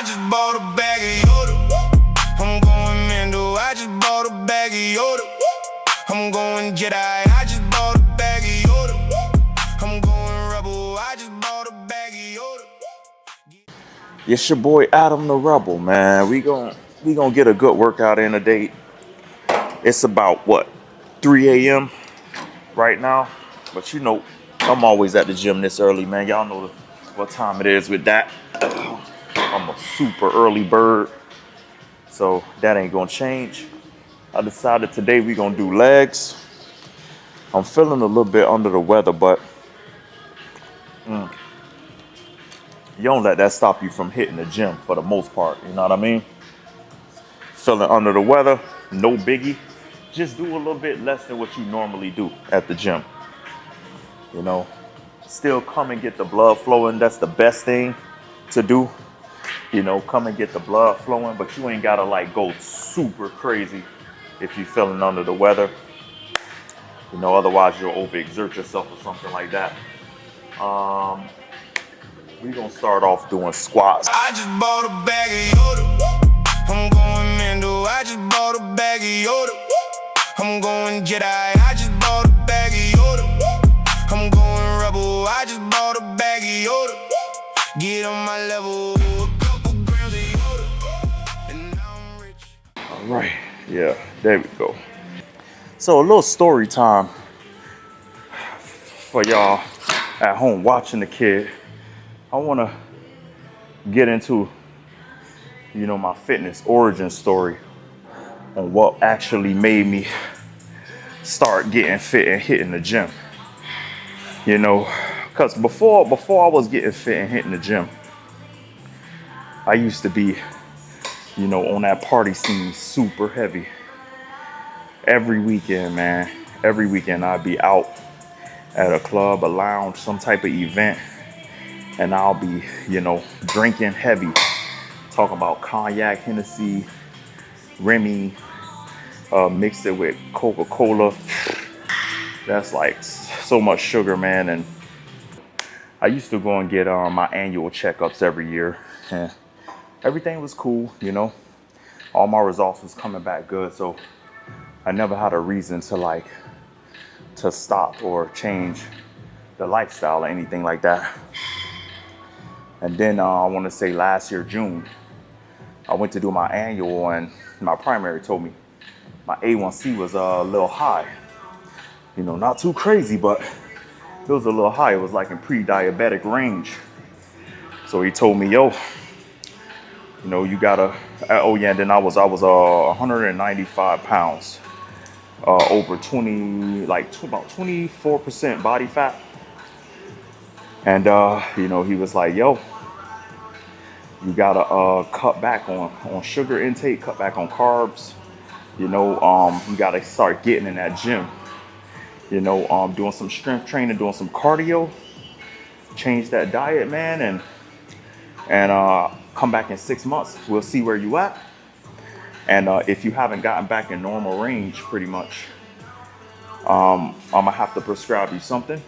I just bought a bag of Yoda. I'm going Mando. I just bought a bag of Yoda. I'm going Jedi. I just bought a bag of Yoda. I'm going Rebel. I just bought a bag of Yoda. It's your boy Adam the Rebel, man. We gon' get a good workout in today. It's about what, 3 a.m. right now, but you know I'm always at the gym this early, man. Y'all know what time it is with that. I'm a super early bird, so that ain't gonna change. I decided today we gonna do legs. I'm feeling a little bit under the weather, but you don't let that stop you from hitting the gym for the most part, you know what I mean? Feeling under the weather, no biggie. Just do a little bit less than what you normally do at the gym. You know, still come and get the blood flowing. That's the best thing to do. You know, come and get the blood flowing, but you ain't gotta like go super crazy if you're feeling under the weather. You know, otherwise you'll overexert yourself or something like that. We're gonna start off doing squats. I just bought a bag of Yoda. I'm going Mando. I just bought a bag of Yoda. I'm going Jedi. I just bought a bag of Yoda. I'm going Rebel. I just bought a bag of Yoda. Get on my level, a couple grams of Yoda, and now I'm rich. All right, yeah, there we go. So a little story time for y'all at home watching the kid. I want to get into, you know, my fitness origin story on what actually made me start getting fit and hitting the gym. You know, because before I was getting fit and hitting the gym, I used to be, you know, on that party scene super heavy. Every weekend, man, every weekend I'd be out at a club, a lounge, some type of event, and I'll be, you know, drinking heavy, talking about cognac, Hennessy, Remy, mixed it with Coca-Cola. That's like so much sugar, man. And I used to go and get my annual checkups every year, and everything was cool, you know. All my results was coming back good, so I never had a reason to stop or change the lifestyle or anything like that. And then I want to say last year, June, I went to do my annual, and my primary told me my A1C was a little high. You know, not too crazy, but it was a little high. It was like in pre-diabetic range. So he told me, yo, you know, you gotta, oh yeah, and then I was 195 pounds, over 20, about 24% body fat. And, you know, he was like, yo, you gotta cut back on sugar intake, cut back on carbs. You know, you gotta start getting in that gym. You know, doing some strength training, doing some cardio, change that diet, man, and come back in 6 months. We'll see where you at. And if you haven't gotten back in normal range, pretty much, I'm gonna have to prescribe you something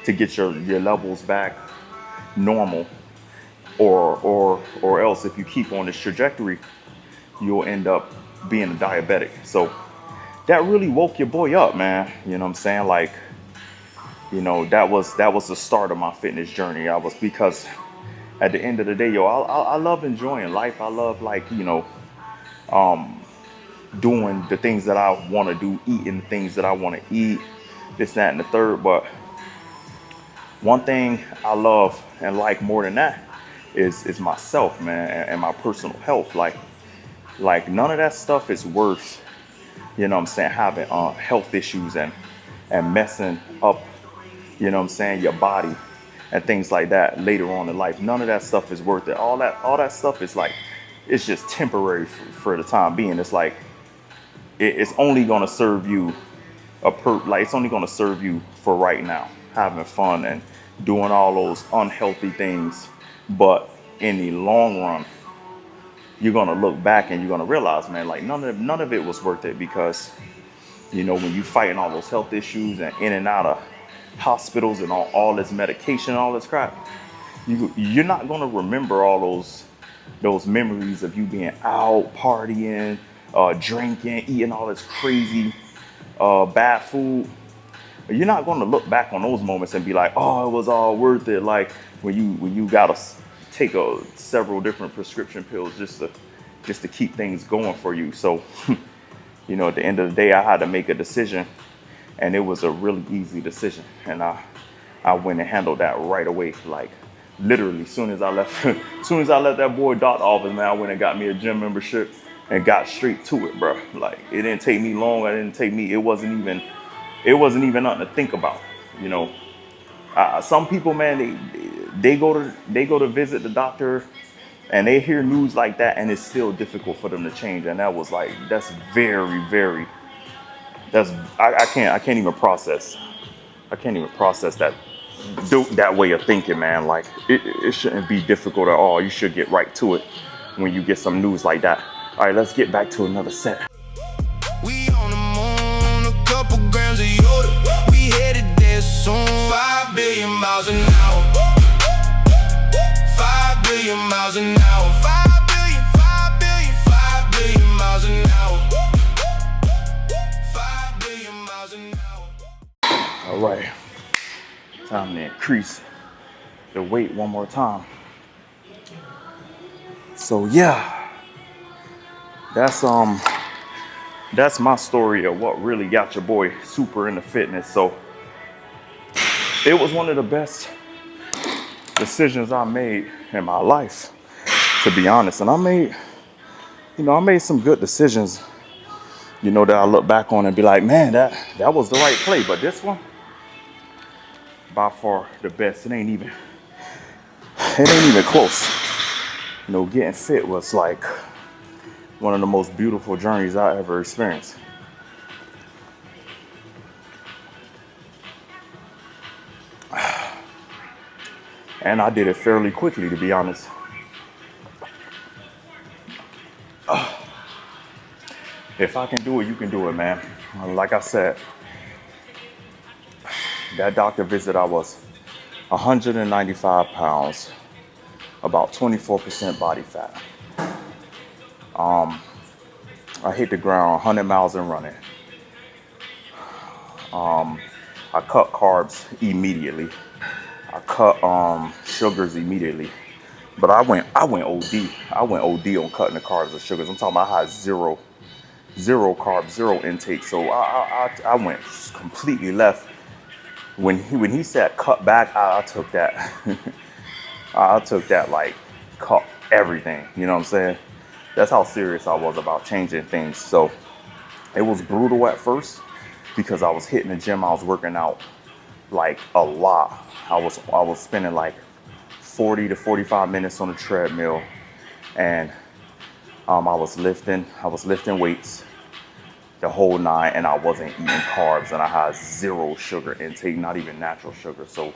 to get your levels back normal, or else if you keep on this trajectory, you'll end up being a diabetic. So that really woke your boy up, man. You know what I'm saying? Like, you know, that was the start of my fitness journey. Because at the end of the day, yo, I love enjoying life. I love, like, you know, doing the things that I want to do, eating the things that I want to eat, this, that, and the third. But one thing I love and like more than that is myself, man, and my personal health. Like none of that stuff is worth, you know what I'm saying, having health issues and messing up, you know what I'm saying, your body and things like that later on in life. None of that stuff is worth it. All that stuff is like, it's just temporary for the time being. It's like, it's only gonna serve you it's only gonna serve you for right now, having fun and doing all those unhealthy things. But in the long run, you're gonna look back and you're gonna realize, man, like none of it was worth it, because, you know, when you fighting all those health issues and in and out of hospitals and all this medication, all this crap, you're not gonna remember all those those memories of you being out partying, drinking, eating all this crazy bad food. You're not going to look back on those moments and be like, oh, it was all worth it. Like when you gotta take several different prescription pills just to keep things going for you. So, you know, at the end of the day, I had to make a decision, and it was a really easy decision. And I went and handled that right away. Like literally, soon as I left that boy doctor office, man, I went and got me a gym membership and got straight to it, bro. Like it didn't take me long. It wasn't even nothing to think about. You know, some people, man, they go to visit the doctor, and they hear news like that, and it's still difficult for them to change. And that's very, I can't even process that way of thinking, man. Like it shouldn't be difficult at all. You should get right to it when you get some news like that. All right, let's get back to another set. We on the moon, a couple grams of Yoda. We headed there soon. 5 billion miles an hour. 5 billion miles an hour. 5 billion, 5 billion, 5 billion miles an hour. 5 billion miles an hour. All right, time to increase the weight one more time. So yeah, that's my story of what really got your boy super into fitness. So it was one of the best decisions I made in my life, to be honest. And I made some good decisions, you know, that I look back on and be like, man, that was the right play. But this one, by far the best. It ain't even close. You know, getting fit was like one of the most beautiful journeys I ever experienced. And I did it fairly quickly, to be honest. If I can do it, you can do it, man. Like I said, that doctor visit, I was 195 pounds, about 24% body fat. I hit the ground 100 miles in running. I cut carbs immediately. I cut sugars immediately. But I went OD. I went OD on cutting the carbs and sugars. I'm talking about I had zero carbs, zero intake. So I went completely left. When he said cut back, I took that. I took that like cut everything. You know what I'm saying? That's how serious I was about changing things. So it was brutal at first because I was hitting the gym. I was working out like a lot. I was spending like 40 to 45 minutes on the treadmill, and I was lifting weights the whole night, and I wasn't eating carbs, and I had zero sugar intake, not even natural sugar. So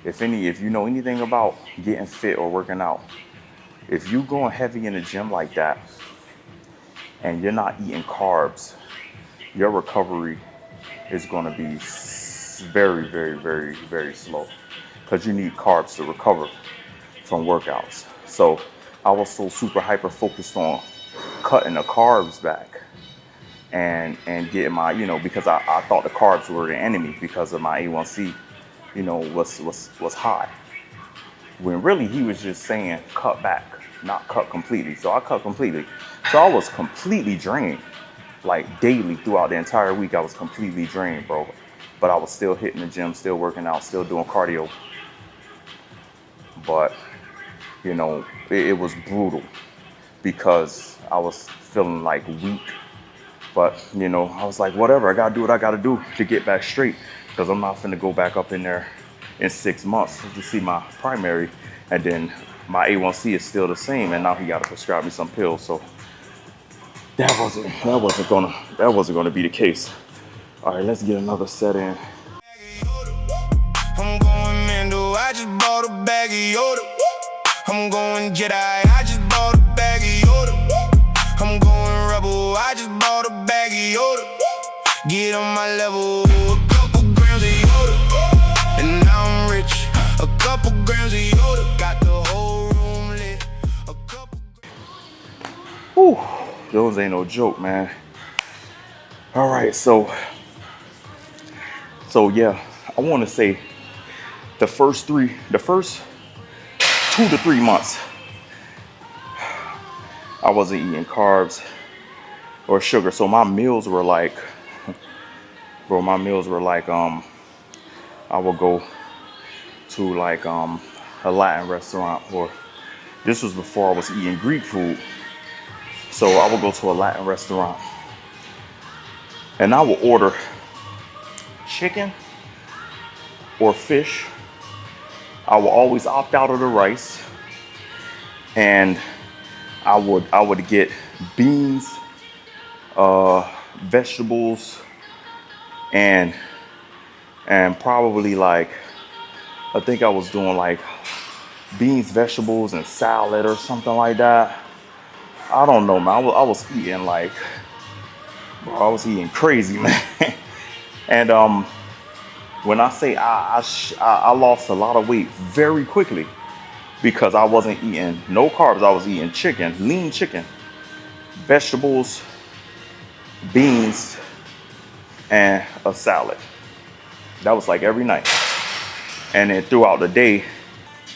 if you know anything about getting fit or working out, if you going heavy in the gym like that and you're not eating carbs, your recovery is going to be very, very, very, very slow, because you need carbs to recover from workouts. So I was so super hyper focused on cutting the carbs back and getting my, you know, because I thought the carbs were the enemy because of my A1C, you know, was high. When really he was just saying cut back, not cut completely. So I cut completely. So I was completely drained, like daily throughout the entire week. I was completely drained, bro. But I was still hitting the gym, still working out, still doing cardio. But, you know, it was brutal because I was feeling like weak. But, you know, I was like, whatever, I gotta do what I gotta do to get back straight, because I'm not finna go back up in there in 6 months to see my primary, and then my A1C is still the same, and now he gotta prescribe me some pills. So that wasn't gonna be the case. All right, let's get another set in. I'm going Mando, I just bought a bag of Yoda. I'm going Jedi, I just bought a bag of Yoda. I'm going Rebel, I just bought a bag of Yoda. Get on my level, a couple grams of Yoda, and now I'm rich. A couple grams of Yoda, got the whole room lit. A couple Whew, those ain't no joke, man. All right, so yeah, I want to say the first 2 to 3 months, I wasn't eating carbs or sugar. So my meals were like, bro, I would go to like a Latin restaurant, or this was before I was eating Greek food. So I would go to a Latin restaurant and I would order chicken or fish. I would always opt out of the rice, and I would get beans, vegetables, and probably like, I think I was doing like beans, vegetables, and salad or something like that. I don't know, man. I was eating like, bro, I was eating crazy, man. And when I say I lost a lot of weight very quickly, because I wasn't eating no carbs. I was eating chicken, lean chicken, vegetables, beans, and a salad. That was like every night. And then throughout the day,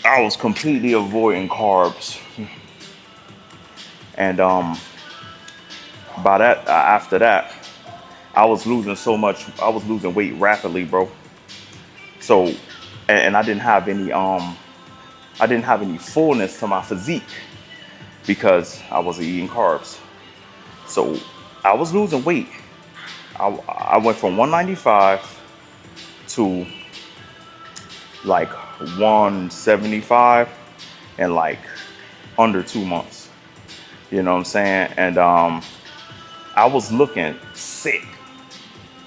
I was completely avoiding carbs. And after that, I was losing so much. I was losing weight rapidly, bro. So, and I didn't have any fullness to my physique because I wasn't eating carbs. So I was losing weight. I went from 195 to like 175 in like under 2 months. You know what I'm saying? And I was looking sick.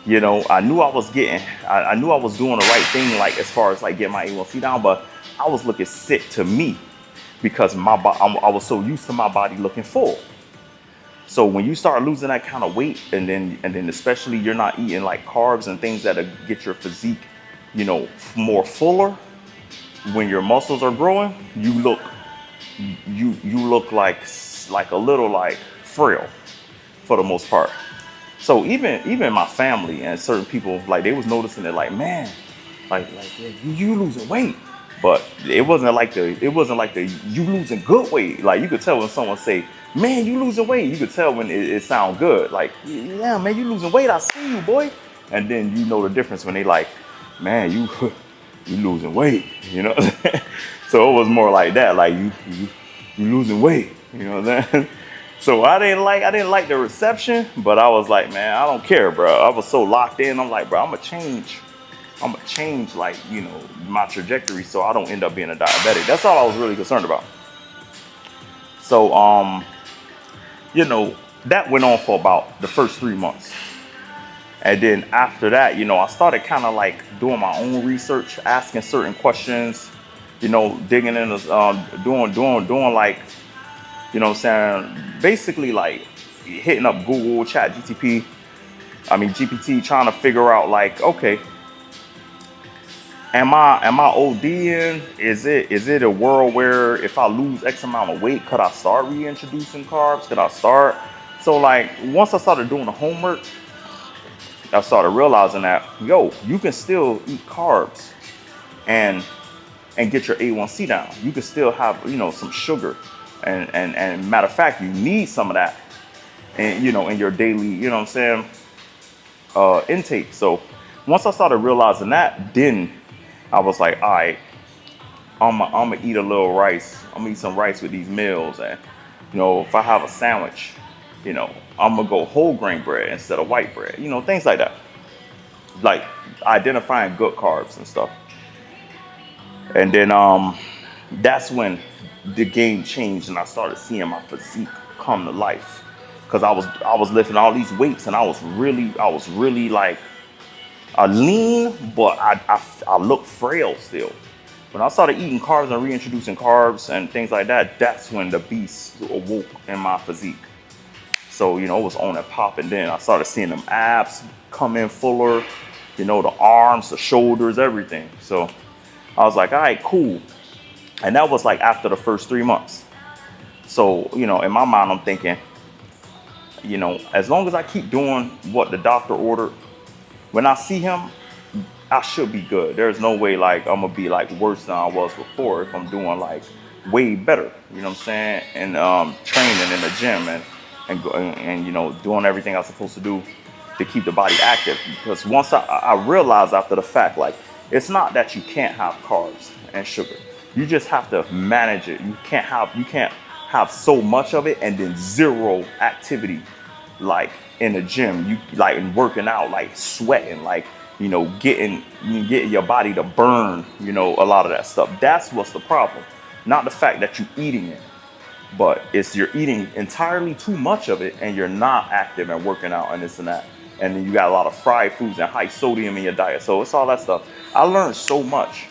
You know, I knew I was doing the right thing, like as far as like getting my A1C down, but I was looking sick to me because I was so used to my body looking full. So when you start losing that kind of weight, and then especially you're not eating like carbs and things that get your physique, you know, more fuller. When your muscles are growing, you look like a little like frail for the most part. So even my family and certain people, like they was noticing it, like, man, like you losing weight. But it wasn't like the you losing good weight. Like you could tell when someone say, man, you losing weight. You could tell when it sound good. Like, yeah, man, you losing weight. I see you, boy. And then you know the difference when they like, man, you losing weight. You know. So it was more like that. Like you losing weight. You know what I'm saying? So I didn't like the reception, but I was like, man, I don't care, bro. I was so locked in. I'm like, bro, I'm gonna change like, you know, my trajectory so I don't end up being a diabetic. That's all I was really concerned about. So you know, that went on for about the first 3 months. And then after that, you know, I started kind of like doing my own research, asking certain questions, you know, digging into doing like, you know what I'm saying, basically like hitting up Google, GPT, trying to figure out like, okay, am I ODing? Is it a world where if I lose X amount of weight, could I start reintroducing carbs? Could I start? So like once I started doing the homework, I started realizing that, yo, you can still eat carbs and get your A1C down. You can still have, you know, some sugar. And matter of fact, you need some of that, and you know, in your daily, you know what I'm saying, intake. So once I started realizing that, then I was like, all right, I'm gonna eat a little rice. I'm gonna eat some rice with these meals, and you know, if I have a sandwich, you know, I'm gonna go whole grain bread instead of white bread. You know, things like that, like identifying good carbs and stuff. And then that's when the game changed and I started seeing my physique come to life, because I was lifting all these weights and I was really like lean, but I looked frail still. When I started eating carbs and reintroducing carbs and things like that, that's when the beast awoke in my physique. So, you know, it was on and popping. Then I started seeing them abs come in fuller, you know, the arms, the shoulders, everything. So I was like, all right, cool. And that was like after the first 3 months. So, you know, in my mind, I'm thinking, you know, as long as I keep doing what the doctor ordered, when I see him, I should be good. There's no way like I'm gonna be like worse than I was before if I'm doing like way better. You know what I'm saying? And training in the gym and you know, doing everything I'm supposed to do to keep the body active. Because once I realized after the fact, like, it's not that you can't have carbs and sugar. You just have to manage it. You can't have so much of it and then zero activity, like in the gym, you like in working out, like sweating, like, you know, getting your body to burn, you know, a lot of that stuff. That's what's the problem. Not the fact that you're eating it, but it's you're eating entirely too much of it and you're not active and working out and this and that. And then you got a lot of fried foods and high sodium in your diet. So it's all that stuff. I learned so much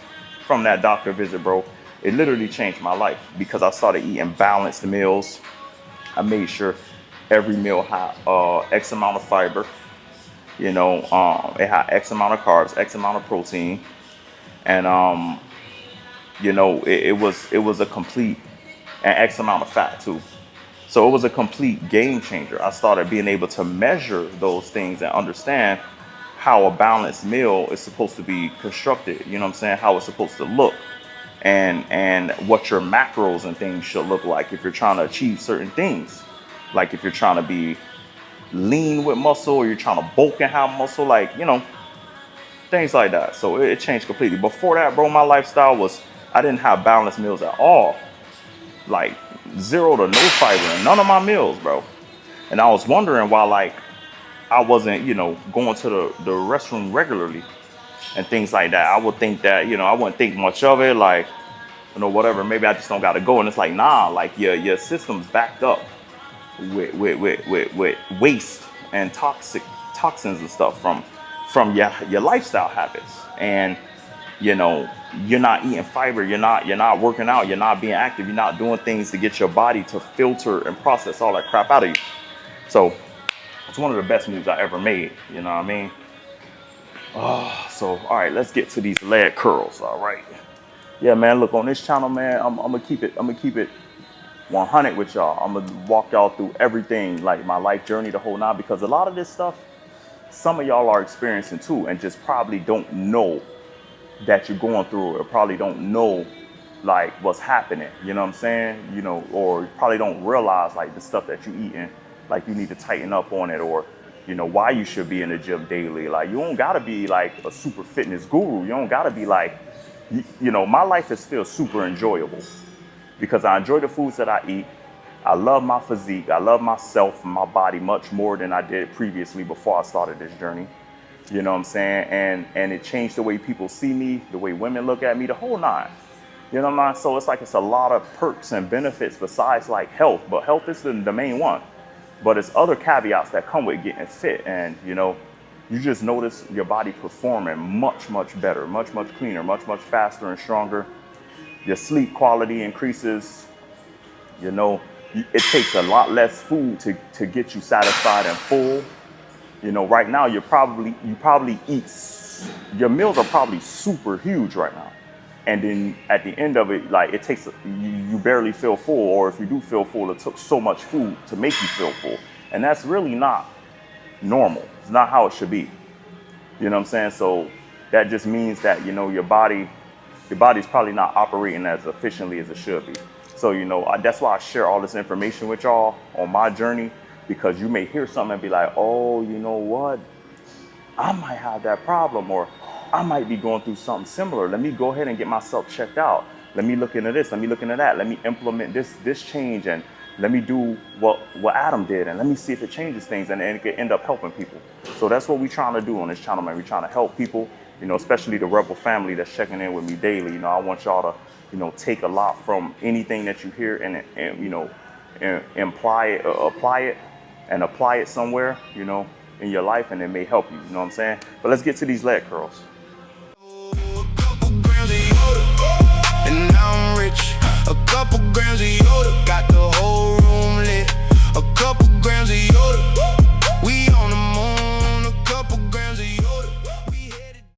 from that doctor visit, bro. It literally changed my life because I started eating balanced meals. I made sure every meal had X amount of fiber. You know, it had X amount of carbs, X amount of protein, and you know, it was a complete, and X amount of fat too. So it was a complete game changer. I started being able to measure those things and understand how a balanced meal is supposed to be constructed. You know what I'm saying? How it's supposed to look, and what your macros and things should look like if you're trying to achieve certain things, like if you're trying to be lean with muscle or you're trying to bulk and have muscle, like, you know, things like that. So it changed completely. Before that, bro, my lifestyle was, I didn't have balanced meals at all, like 0 to no fiber in none of my meals, bro. And I was wondering why, like, I wasn't, you know, going to the restroom regularly and things like that. I would think that, you know, I wouldn't think much of it, like, you know, whatever, maybe I just don't got to go. And it's like, nah, like your system's backed up with waste and toxins and stuff from your lifestyle habits. And, you know, you're not eating fiber, you're not working out, you're not being active, you're not doing things to get your body to filter and process all that crap out of you. So it's one of the best moves I ever made, you know what I mean? So all right, let's get to these leg curls. All right, yeah, man, look, on this channel, man, I'm gonna keep it 100 with y'all. I'm gonna walk y'all through everything, like my life journey, the whole nine, because a lot of this stuff, some of y'all are experiencing too, and just probably don't know that you're going through it, or probably don't know like what's happening, you know what I'm saying? You know, or you probably don't realize like the stuff that you're eating, like you need to tighten up on it, or, you know, why you should be in the gym daily. Like, you don't gotta be like a super fitness guru. You don't gotta be like, you know, my life is still super enjoyable because I enjoy the foods that I eat. I love my physique. I love myself and my body much more than I did previously before I started this journey. You know what I'm saying? And it changed the way people see me, the way women look at me, the whole nine. You know what I'm saying? So it's like, it's a lot of perks and benefits besides like health, but health is the main one. But it's other caveats that come with getting fit. And, you know, you just notice your body performing much, much better, much, much cleaner, much, much faster and stronger. Your sleep quality increases. You know, it takes a lot less food to get you satisfied and full. You know, right now you probably eat, your meals are probably super huge right now. And then at the end of it, like, it takes, you barely feel full, or if you do feel full, it took so much food to make you feel full. And that's really not normal. It's not how it should be. You know what I'm saying? So that just means that, you know, your body's probably not operating as efficiently as it should be. So, you know, that's why I share all this information with y'all on my journey, because you may hear something and be like, oh, you know what? I might have that problem, or I might be going through something similar. Let me go ahead and get myself checked out. Let me look into this. Let me look into that. Let me implement this change, and let me do what Adam did, and let me see if it changes things, and it could end up helping people. So that's what we're trying to do on this channel, man. We're trying to help people, you know, especially the Rebel family that's checking in with me daily. You know, I want y'all to, you know, take a lot from anything that you hear and you know, and apply it somewhere, you know, in your life, and it may help you. You know what I'm saying? But let's get to these leg curls. And now I'm rich, a couple grams of Yoda.